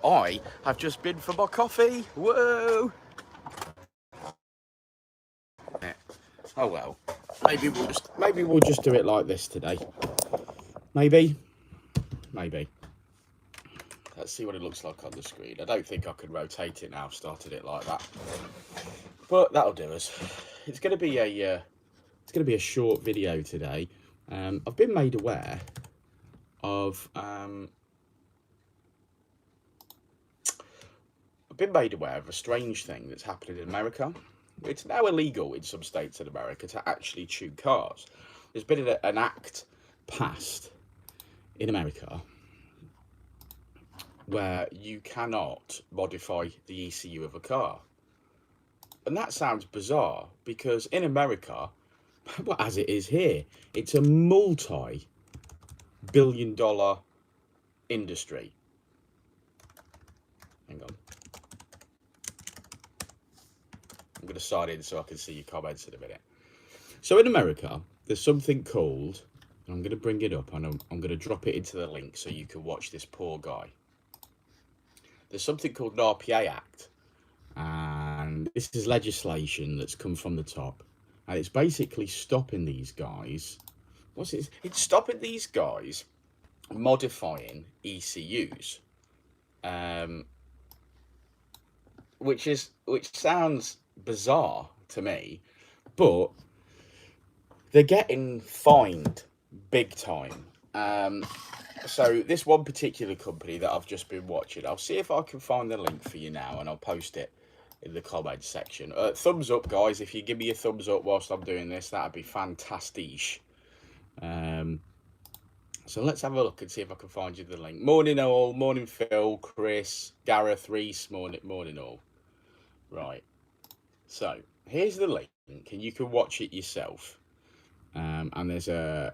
I have just been for my coffee. Whoa! Oh well. Maybe we'll just do it like this today. Maybe. Let's see what it looks like on the screen. I don't think I can rotate it now. I've started it like that, but that'll do us. It's going to be a short video today. I've been made aware of a strange thing that's happening in America. It's now illegal in some states in America to actually tune cars. There's been an act passed in America where you cannot modify the ECU of a car. And that sounds bizarre because in America, well, as it is here, it's a multi-billion-dollar industry. Hang on. I'm going to sign in so I can see your comments in a minute. So in America, there's something called, and I'm going to bring it up and I'm going to drop it into the link so you can watch this poor guy. There's something called an RPA Act, and this is legislation that's come from the top, and it's basically stopping these guys. What's it? It's stopping these guys modifying ECUs, which sounds bizarre to me, but they're getting fined big time. So this one particular company that I've just been watching, I'll see if I can find the link for you now and I'll post it in the comments section. Thumbs up, guys. If you give me a thumbs up whilst I'm doing this, that'd be fantastic. So let's have a look and see if I can find you the link. Morning all, morning Phil, Chris, Gareth, Reese, morning all. Right. So here's the link and you can watch it yourself. And there's a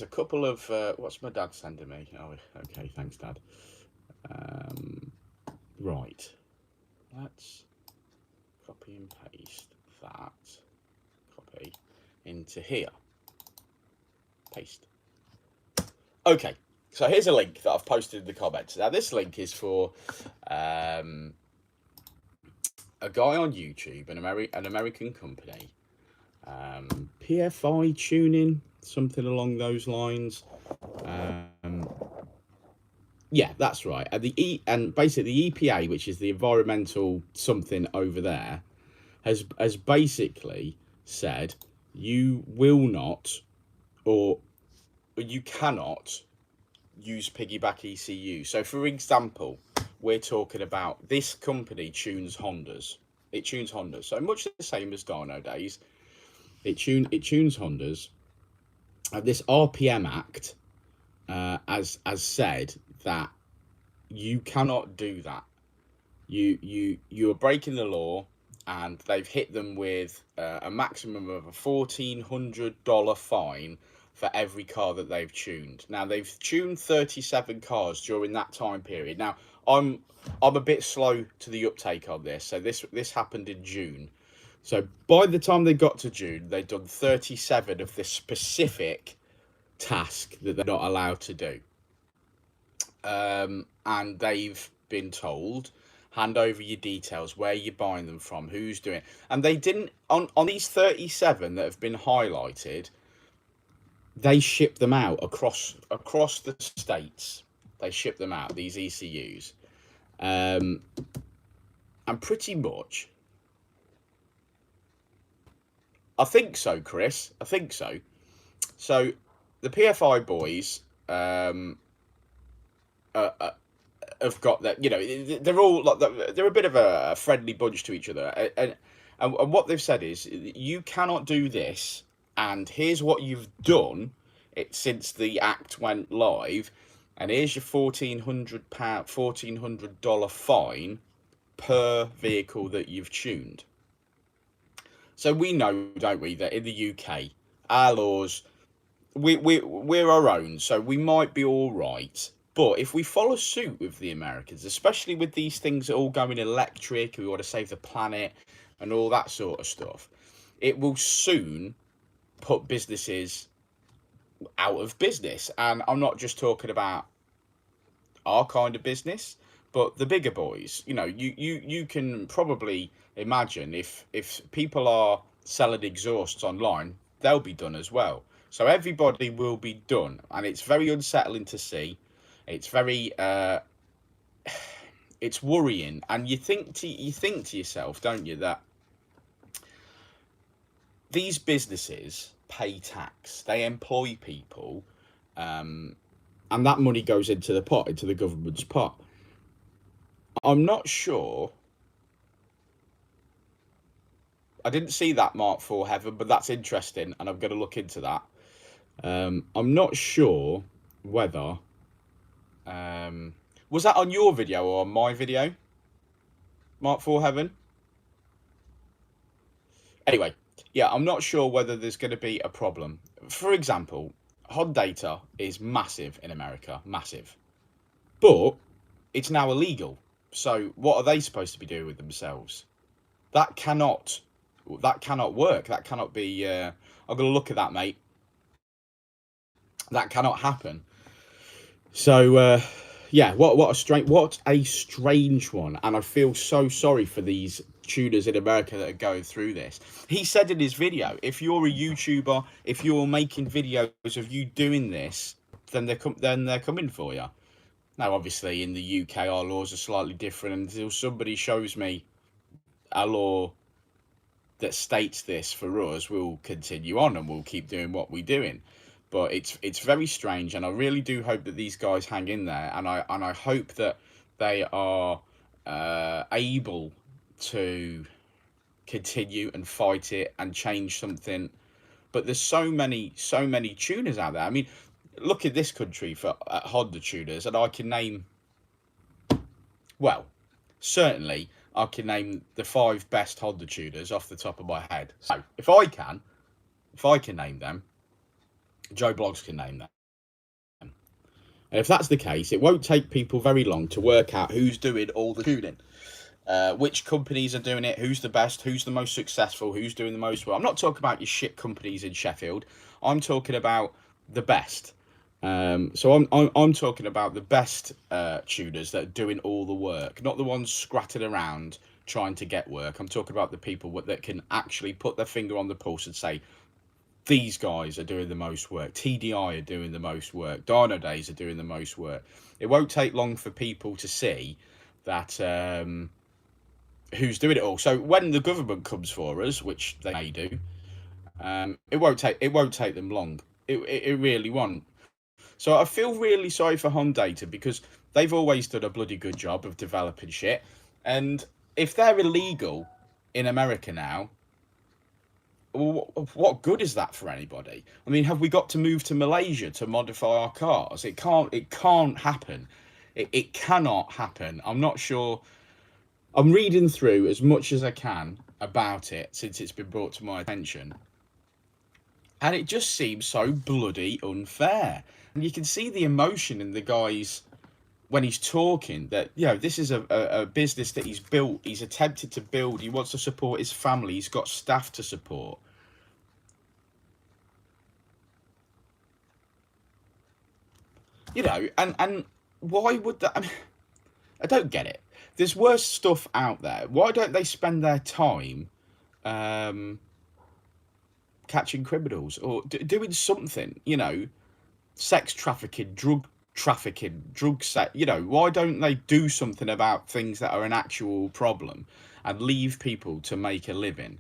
couple of what's my dad sending me? Oh, okay, thanks, Dad. Right, let's copy and paste that. Copy into here. Paste. Okay, so here's a link that I've posted in the comments. Now this link is for a guy on YouTube, an American company. PFI tuning, something along those lines. Yeah, that's right. And basically the EPA, which is the environmental something over there, has basically said you will not, or you cannot use piggyback ECU. So for example, we're talking about this company tunes Hondas. It tunes Hondas. So much the same as Dynodaze. It tunes Hondas, and this RPM Act has said that you cannot do that. You are breaking the law, and they've hit them with a maximum of a $1,400 fine for every car that they've tuned. Now they've tuned 37 cars during that time period. Now I'm a bit slow to the uptake on this, so this happened in June. So by the time they got to June, they'd done 37 of this specific task that they're not allowed to do. And they've been told, hand over your details, where you're buying them from, who's doing it. And they didn't, on these 37 that have been highlighted, they ship them out across the states. They ship them out, these ECUs. And pretty much, I think so, Chris. I think so. So the PFI boys have got that. You know, they're all like they're a bit of a friendly bunch to each other, and what they've said is you cannot do this, and here's what you've done since the act went live, and here's your $1,400 fine per vehicle that you've tuned. So we know, don't we, that in the UK, our laws, we're our own, so we might be all right. But if we follow suit with the Americans, especially with these things all going electric, we want to save the planet and all that sort of stuff, it will soon put businesses out of business. And I'm not just talking about our kind of business. But the bigger boys, you know, you can probably imagine if people are selling exhausts online, they'll be done as well. So everybody will be done, and it's very unsettling to see. It's very it's worrying, and you think to yourself, don't you, that these businesses pay tax, they employ people, and that money goes into the pot, into the government's pot. I'm not sure. I didn't see that Mark IV Heaven, but that's interesting, and I'm going to look into that. I'm not sure whether was that on your video or on my video, Mark IV Heaven. Anyway, yeah, I'm not sure whether there's going to be a problem. For example, HOD data is massive in America, massive, but it's now illegal. So what are they supposed to be doing with themselves? That cannot work. That cannot be. I'm going to look at that, mate. That cannot happen. So yeah, what a strange one, and I feel so sorry for these tuners in America that are going through this. He said in his video, if you're a YouTuber, if you're making videos of you doing this, then they're coming for you. Now, obviously, in the UK, our laws are slightly different, and until somebody shows me a law that states this for us, we'll continue on and we'll keep doing what we're doing. But it's very strange, and I really do hope that these guys hang in there, and I hope that they are able to continue and fight it and change something. But there's so many tuners out there. I mean, look at this country for Honda tuners, and I can name, well, certainly I can name the 5 best Honda tuners off the top of my head. So if I can name them, Joe Bloggs can name them. And if that's the case, it won't take people very long to work out who's doing all the tuning, which companies are doing it, who's the best, who's the most successful, who's doing the most well. I'm not talking about your shit companies in Sheffield. I'm talking about the best. So I'm talking about the best tuners that are doing all the work, not the ones scratting around trying to get work. I'm talking about the people that can actually put their finger on the pulse and say, these guys are doing the most work. TDI are doing the most work. Dynodaze are doing the most work. It won't take long for people to see that who's doing it all. So when the government comes for us, which they may do, it won't take them long. It really won't. So I feel really sorry for Home Data, because they've always done a bloody good job of developing shit. And if they're illegal in America now, what good is that for anybody? I mean, have we got to move to Malaysia to modify our cars? It can't happen. It cannot happen. I'm not sure. I'm reading through as much as I can about it since it's been brought to my attention, and it just seems so bloody unfair. And you can see the emotion in the guys when he's talking, that, you know, this is a business that he's built, he's attempted to build, he wants to support his family, he's got staff to support. You know, and why would that? I mean, I don't get it. There's worse stuff out there. Why don't they spend their time catching criminals or doing something? You know, sex trafficking, drug set. You know, why don't they do something about things that are an actual problem and leave people to make a living?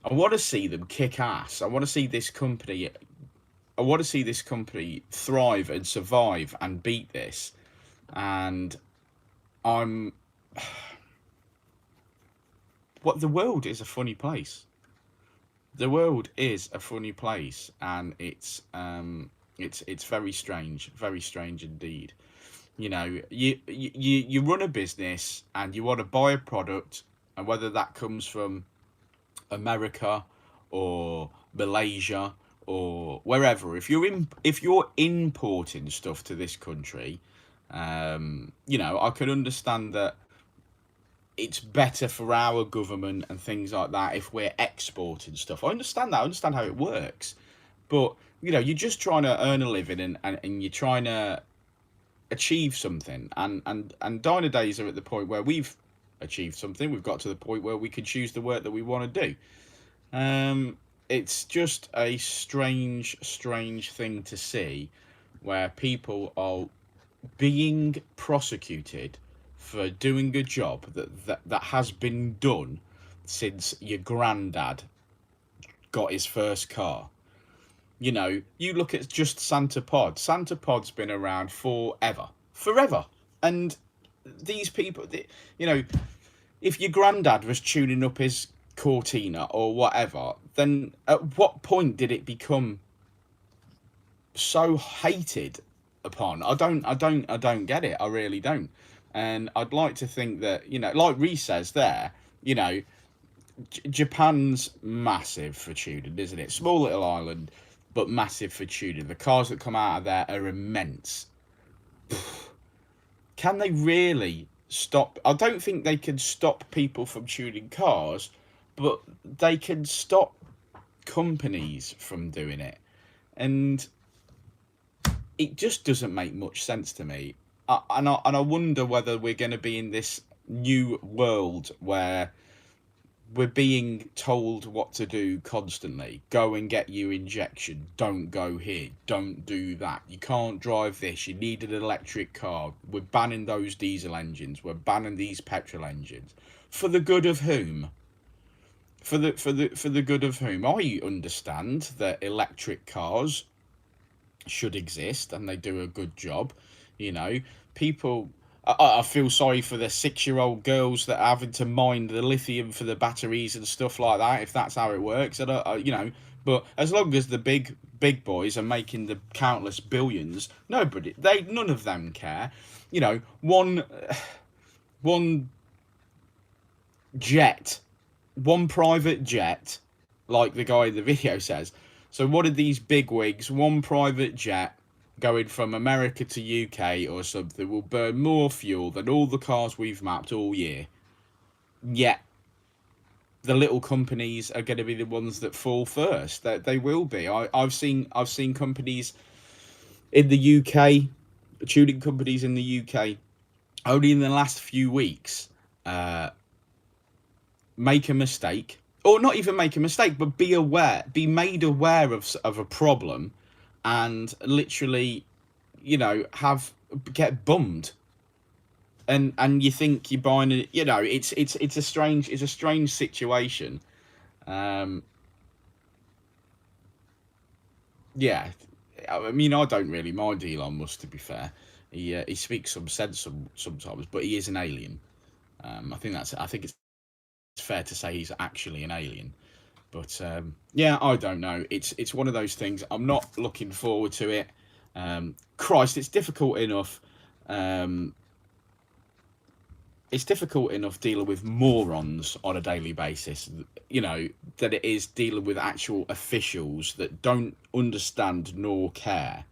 I want to see them kick ass. I want to see this company. I want to see this company thrive and survive and beat this. And the world is a funny place. The world is a funny place, and it's very strange indeed. You know, you run a business and you want to buy a product, and whether that comes from America or Malaysia or wherever, if you're importing stuff to this country, you know, I can understand that it's better for our government and things like that if we're exporting stuff. I understand that. I understand how it works. But, you know, you're just trying to earn a living and you're trying to achieve something, and Dynodaze are at the point where we've achieved something. We've got to the point where we can choose the work that we want to do. It's just a strange thing to see, where people are being prosecuted for doing a job that has been done since your granddad got his first car. You know, you look at just Santa Pod. Santa Pod's been around forever. And these people, you know, if your granddad was tuning up his Cortina or whatever, then at what point did it become so hated upon? I don't get it. I really don't. And I'd like to think that, you know, like Reese says there, you know, Japan's massive for tuning, isn't it? Small little island, but massive for tuning. The cars that come out of there are immense. Can they really stop? I don't think they can stop people from tuning cars, but they can stop companies from doing it. And it just doesn't make much sense to me. And I wonder whether we're going to be in this new world where we're being told what to do constantly. Go and get your injection. Don't go here. Don't do that. You can't drive this. You need an electric car. We're banning those diesel engines. We're banning these petrol engines. For the good of whom? For the good of whom? I understand that electric cars should exist and they do a good job. You know, people, I feel sorry for the 6-year-old girls that are having to mine the lithium for the batteries and stuff like that, if that's how it works. You know, but as long as the big boys are making the countless billions, none of them care. You know, one private jet, like the guy in the video says. So what are these bigwigs? One private jet going from America to UK or something will burn more fuel than all the cars we've mapped all year. Yet the little companies are going to be the ones that fall first. They will be. I've seen companies in the UK, tuning companies in the UK, only in the last few weeks make a mistake, or not even make a mistake, but be made aware of a problem, and literally, you know, get bummed, and you think you're buying it. You know, it's a strange situation. Yeah, I mean, I don't really mind Elon Musk, to be fair. He speaks some sense sometimes, but he is an alien. I think it's fair to say he's actually an alien. But yeah, I don't know. It's one of those things. I'm not looking forward to it. Christ, it's difficult enough. It's difficult enough dealing with morons on a daily basis, you know, than it is dealing with actual officials that don't understand nor care.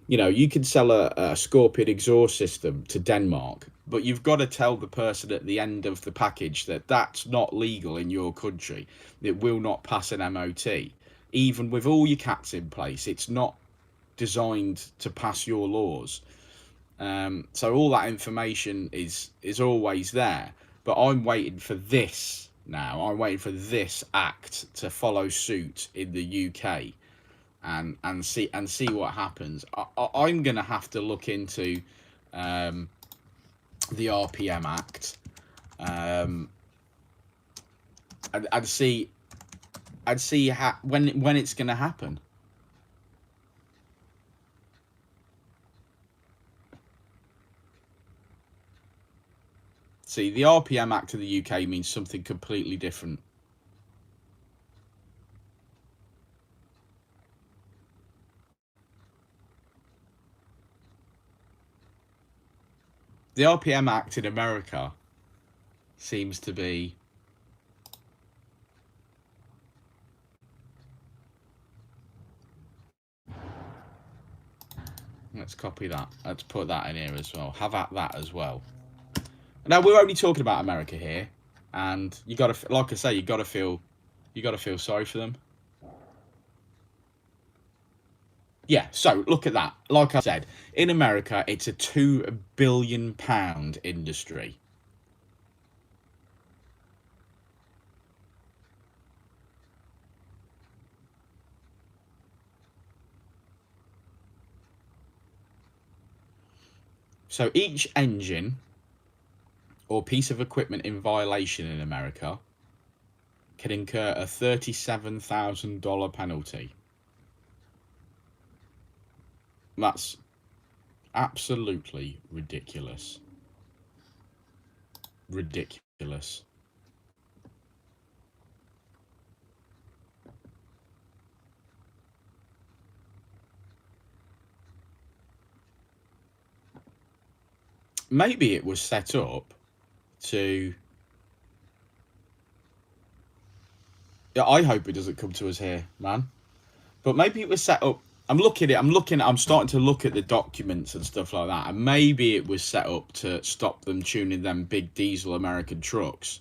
You know, you can sell a Scorpion exhaust system to Denmark, but you've got to tell the person at the end of the package that that's not legal in your country. It will not pass an MOT. Even with all your cats in place, it's not designed to pass your laws. So all that information is always there. But I'm waiting for this now. I'm waiting for this act to follow suit in the UK. And see what happens. I'm gonna have to look into the RPM Act and see how when it's gonna happen. See, the RPM Act of the UK means something completely different. The RPM Act in America seems to be... Let's copy that. Let's put that in here as well. Have at that as well. Now, we're only talking about America here, and you got to, like I say, you got to feel sorry for them. Yeah, so look at that. Like I said, in America, it's a £2 billion industry. So each engine or piece of equipment in violation in America can incur a $37,000 penalty. That's absolutely ridiculous. Ridiculous. Maybe it was set up to... Yeah, I hope it doesn't come to us here, man. But maybe it was set up... I'm starting to look at the documents and stuff like that, and maybe it was set up to stop them tuning them big diesel American trucks.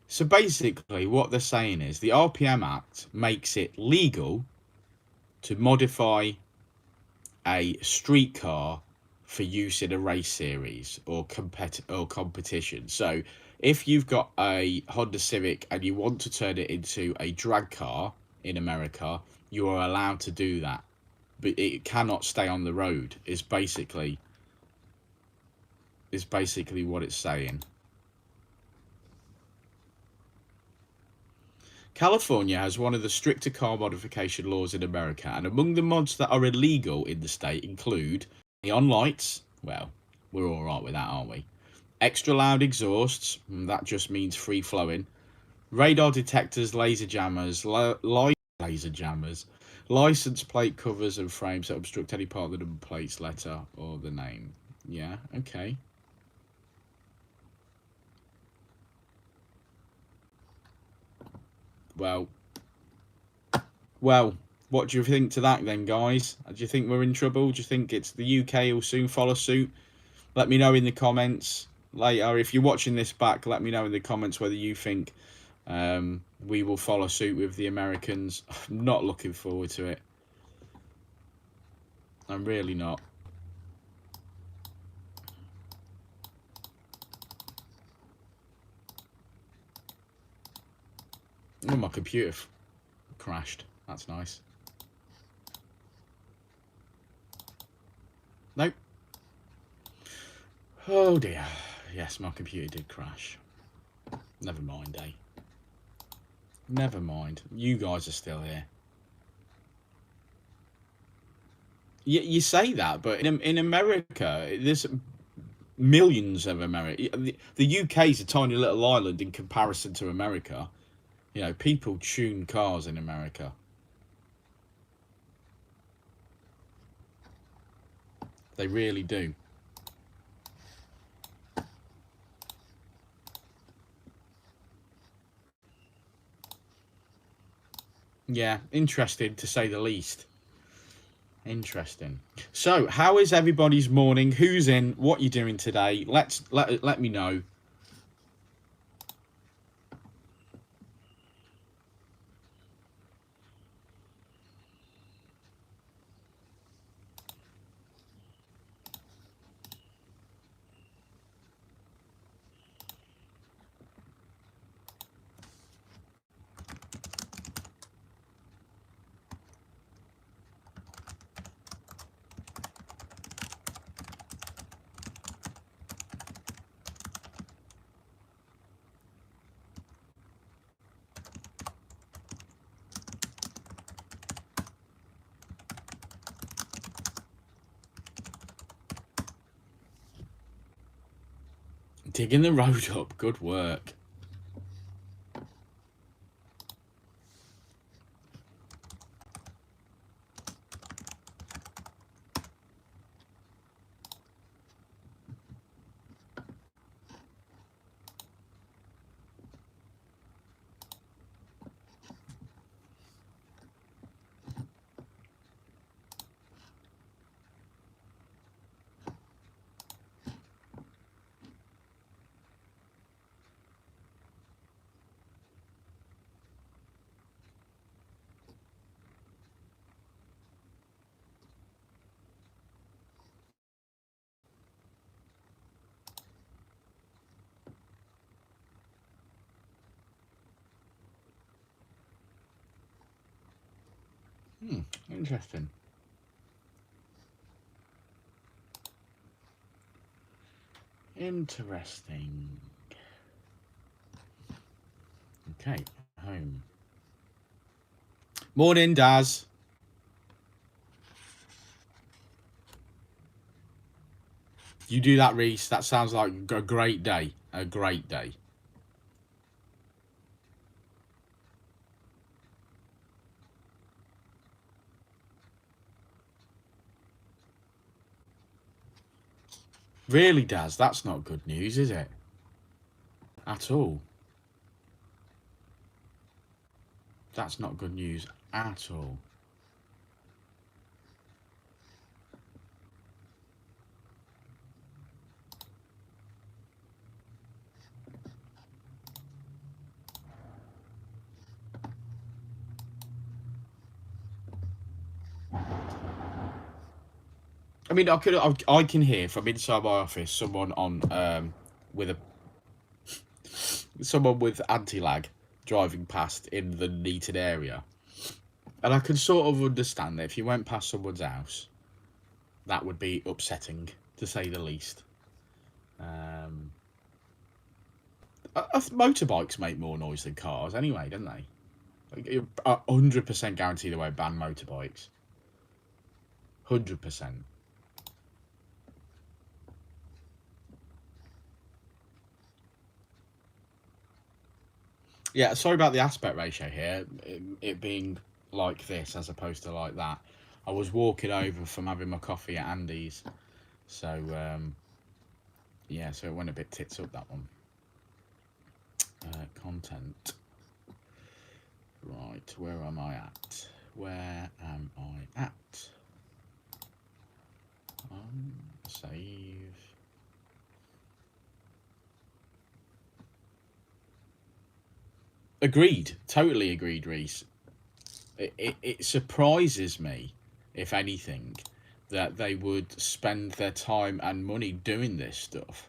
So basically, what they're saying is the RPM Act makes it legal to modify a street car for use in a race series or competition. So if you've got a Honda Civic and you want to turn it into a drag car in America, you are allowed to do that, but it cannot stay on the road. Is basically what it's saying. California has one of the stricter car modification laws in America, and among the mods that are illegal in the state include neon lights. Well, we're all right with that, aren't we? Extra loud exhausts. That just means free flowing. Radar detectors, laser jammers, laser jammers, license plate covers and frames that obstruct any part of the number plates, letter, or the name. Yeah, okay. Well, what do you think to that then, guys? Do you think we're in trouble? Do you think it's the UK will soon follow suit? Let me know in the comments later. If you're watching this back, let me know in the comments whether you think we will follow suit with the Americans. I'm not looking forward to it. I'm really not. Oh, my computer crashed. That's nice. Nope. Oh dear. Yes, my computer did crash. Never mind, eh? Never mind. You guys are still here. You say that, but in America, there's millions of America. The UK is a tiny little island in comparison to America. You know, people tune cars in America. They really do. Yeah, interesting to say the least. Interesting. So, how is everybody's morning? Who's in? What you doing today? Let me know. Digging the road up. Good work. Interesting. Interesting. Okay, home. Morning, Daz. You do that, Reese. That sounds like a great day. A great day. Really, Daz? That's not good news, is it? At all. That's not good news at all. I mean, I can hear from inside my office someone on someone with anti-lag driving past in the Nuneaton area, and I can sort of understand that if you went past someone's house, that would be upsetting, to say the least. Motorbikes make more noise than cars anyway, don't they? Like, 100% guarantee they won't ban motorbikes. 100%. Yeah, sorry about the aspect ratio here, it being like this as opposed to like that. I was walking over from having my coffee at Andy's, so yeah, so it went a bit tits up, that one. Content. Right, where am I at? Where am I at? Save. Agreed. Totally agreed, Reese. It surprises me, if anything, that they would spend their time and money doing this stuff.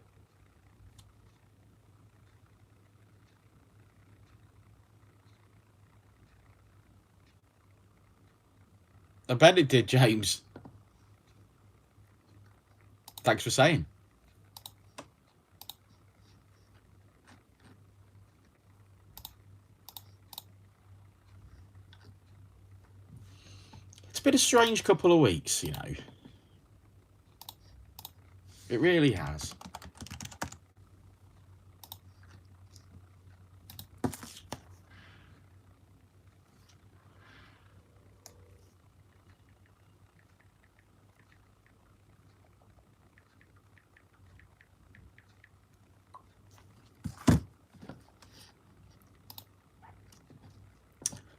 I bet it did, James. Thanks for saying. It's been a strange couple of weeks, you know. It really has.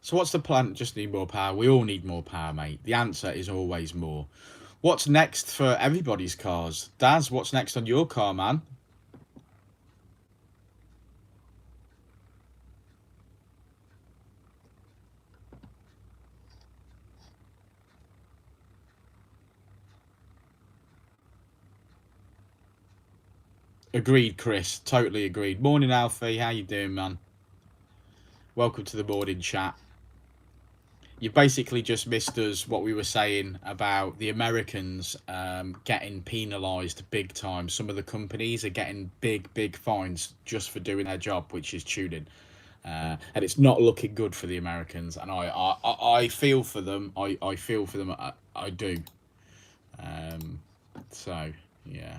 So what's the plan? Just need more power. We all need more power, mate. The answer is always more. What's next for everybody's cars? Daz, what's next on your car, man? Agreed, Chris. Totally agreed. Morning, Alfie. How you doing, man? Welcome to the morning chat. You basically just missed us what we were saying about the Americans getting penalised big time. Some of the companies are getting big fines just for doing their job, which is tuning. And it's not looking good for the Americans. And I feel for them. I feel for them. I do. So, yeah.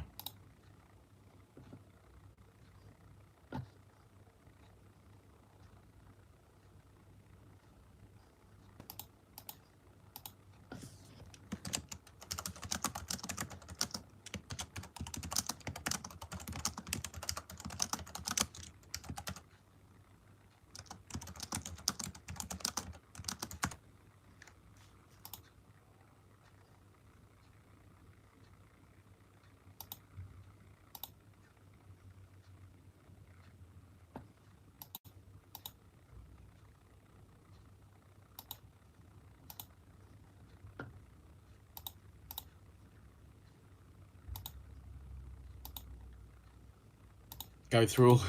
Go through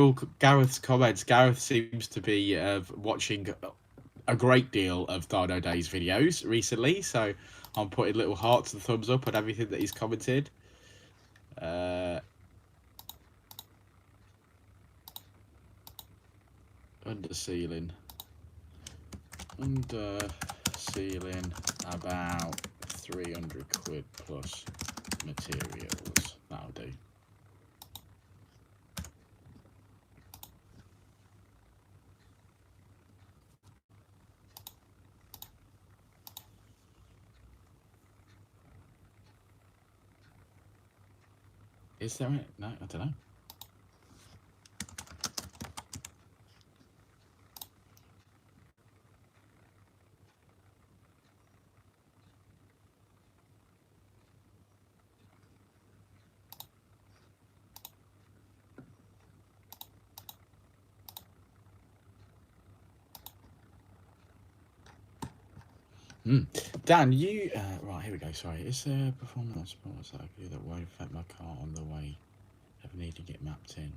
all Gareth's comments. Gareth seems to be watching a great deal of Dynodaze videos recently, so I'm putting little hearts and thumbs up on everything that he's commented. Under ceiling about 300 quid plus materials. That'll do. Is there it? No, I don't know. Dan, you right, here we go. Sorry, is there performance sports likely that won't affect my car on the way of needing it mapped in?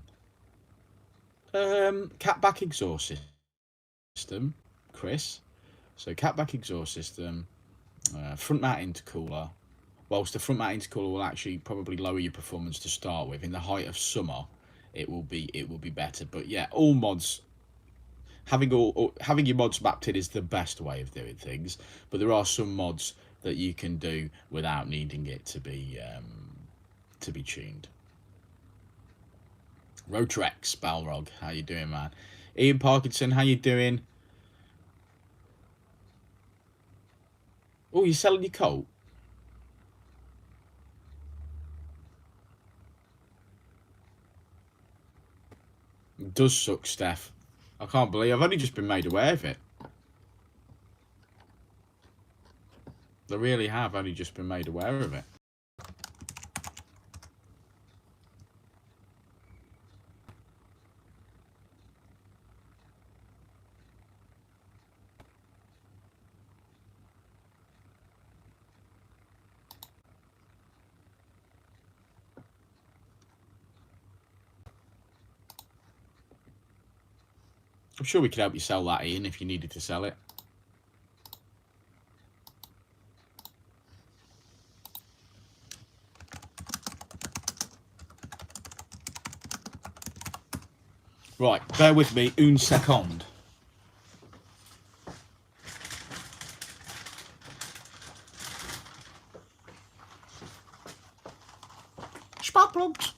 Catback exhaust system, Chris. So catback exhaust system, front mount intercooler. Whilst the front mount intercooler will actually probably lower your performance to start with, in the height of summer, it will be better. But yeah, all mods. Having your mods mapped in is the best way of doing things, but there are some mods that you can do without needing it to be tuned. Rotrex Balrog, how you doing, man? Ian Parkinson, how you doing? Oh, you're selling your Colt? It does suck, Steph. I can't believe I've only just been made aware of it. I really have only just been made aware of it. I'm sure we could help you sell that, Ian, if you needed to sell it. Right, bear with me, une seconde. Spark plugs.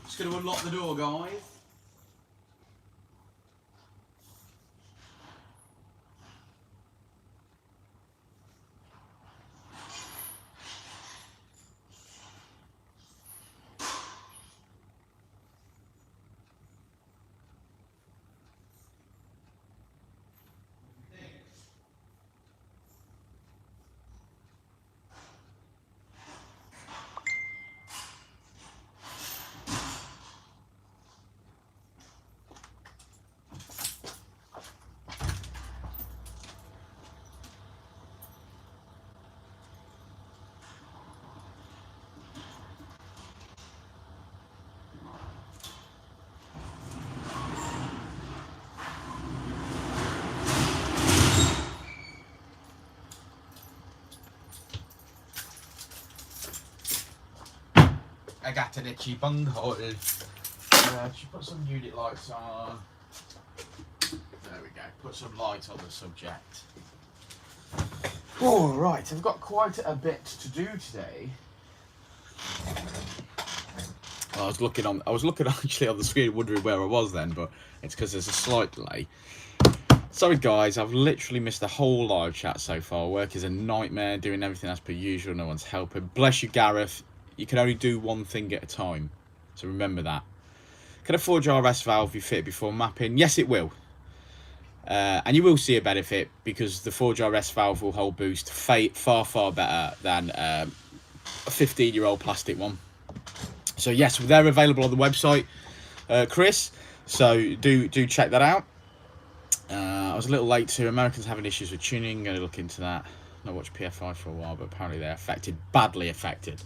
Just going to unlock the door, guys. I got an itchy bunghole. Should put some unit lights on. There we go. Put some light on the subject. All right, I've got quite a bit to do today. I was looking actually on the screen, wondering where I was then, but it's because there's a slight delay. Sorry guys, I've literally missed the whole live chat so far. Work is a nightmare, doing everything as per usual, no one's helping. Bless you, Gareth. You can only do one thing at a time, so remember that. Can a 4-jar valve be fitted before mapping? Yes, it will. And you will see a benefit, because the 4-jar valve will hold boost far better than a 15-year-old plastic one. So yes, they're available on the website, Chris. So do check that out. I was a little late too. Americans having issues with tuning. Going to look into that. Not watched PFI for a while, but apparently they're affected. Badly affected.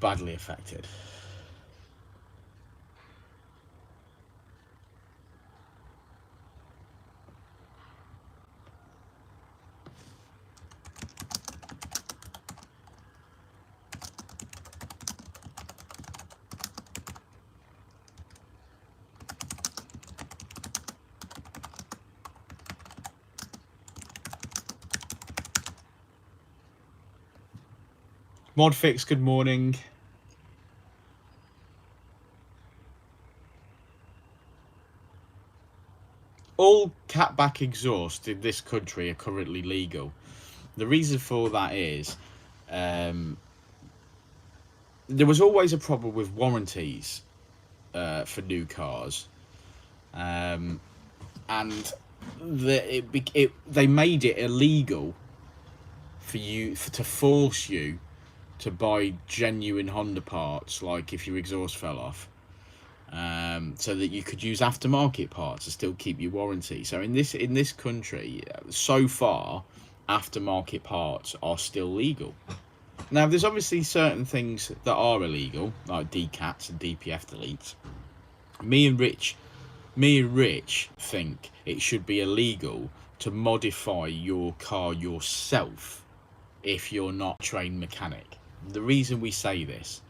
Badly affected. Modfix, good morning. All catback exhaust in this country are currently legal. The reason for that is there was always a problem with warranties for new cars, and they made it illegal for you to force you to buy genuine Honda parts, like if your exhaust fell off, so that you could use aftermarket parts to still keep your warranty. So in this country, so far, aftermarket parts are still legal. Now, there's obviously certain things that are illegal, like DCATs and DPF deletes. Me and Rich think it should be illegal to modify your car yourself if you're not a trained mechanic. The reason we say this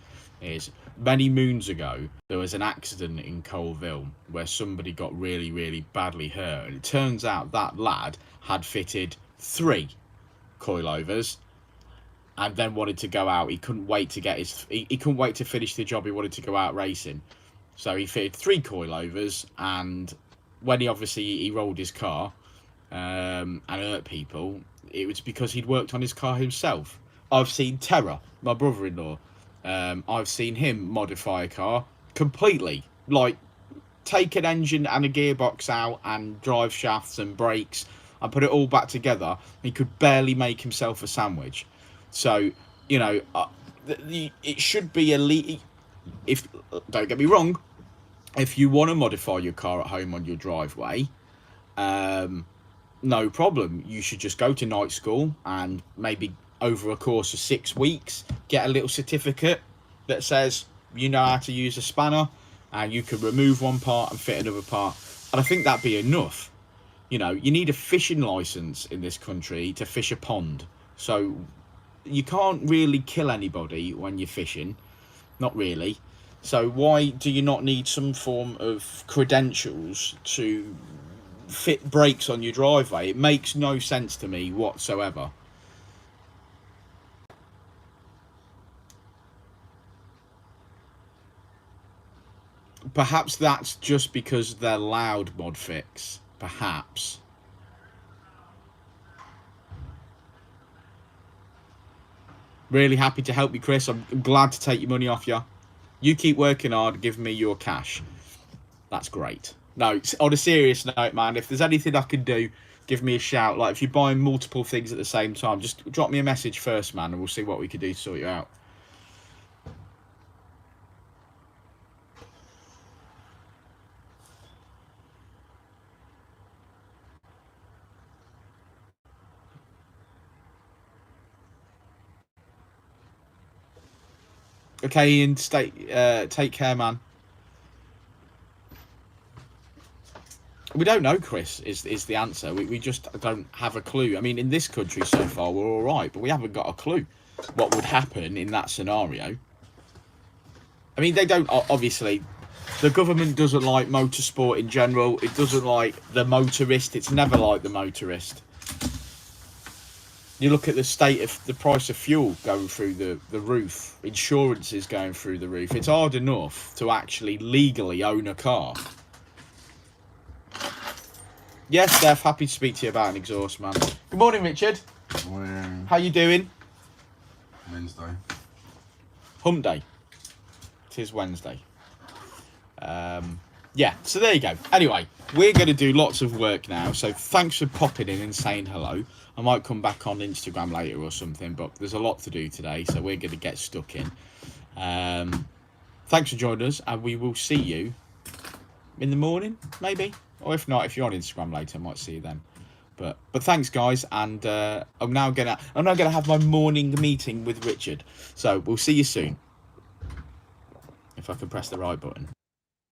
is many moons ago there was an accident in Colville where somebody got really badly hurt, and it turns out that lad had fitted 3 coilovers and then wanted to go out. He couldn't wait to get he couldn't wait to finish the job. He wanted to go out racing, so he fitted 3 coilovers, and when he rolled his car and hurt people, it was because he'd worked on his car himself. I've seen Terra, my brother-in-law, I've seen him modify a car completely, like take an engine and a gearbox out and drive shafts and brakes and put it all back together. He could barely make himself a sandwich. So, you know, it should be illegal. If, don't get me wrong, if you want to modify your car at home on your driveway, no problem. You should just go to night school and maybe over a course of 6 weeks get a little certificate that says you know how to use a spanner and you can remove one part and fit another part. And I think that'd be enough. You know, you need a fishing license in this country to fish a pond. So you can't really kill anybody when you're fishing. Not really. So why do you not need some form of credentials to fit brakes on your driveway? It makes no sense to me whatsoever. Perhaps that's just because they're loud, Modfix. Perhaps. Really happy to help you, Chris. I'm glad to take your money off you. You keep working hard, give me your cash. That's great. No, on a serious note, man, if there's anything I can do, give me a shout. Like, if you're buying multiple things at the same time, just drop me a message first, man, and we'll see what we can do to sort you out. Okay, Ian, take care, man. We don't know, Chris, is the answer. We just don't have a clue. I mean, in this country so far, we're all right, but we haven't got a clue what would happen in that scenario. I mean, they don't, obviously, the government doesn't like motorsport in general. It doesn't like the motorist. It's never like the motorist. You look at the state of the price of fuel going through the roof. Insurance is going through the roof. It's hard enough to actually legally own a car. Yes, Steph, happy to speak to you about an exhaust, man. Good morning, Richard. Good morning. How you doing? Wednesday. Hump day. It is Wednesday. Yeah, so there you go. Anyway, we're going to do lots of work now, so thanks for popping in and saying hello. I might come back on Instagram later or something, but there's a lot to do today, so we're going to get stuck in. Thanks for joining us, and we will see you in the morning, maybe, or if not, if you're on Instagram later, I might see you then. But thanks, guys, and I'm now gonna have my morning meeting with Richard. So we'll see you soon. If I can press the right button.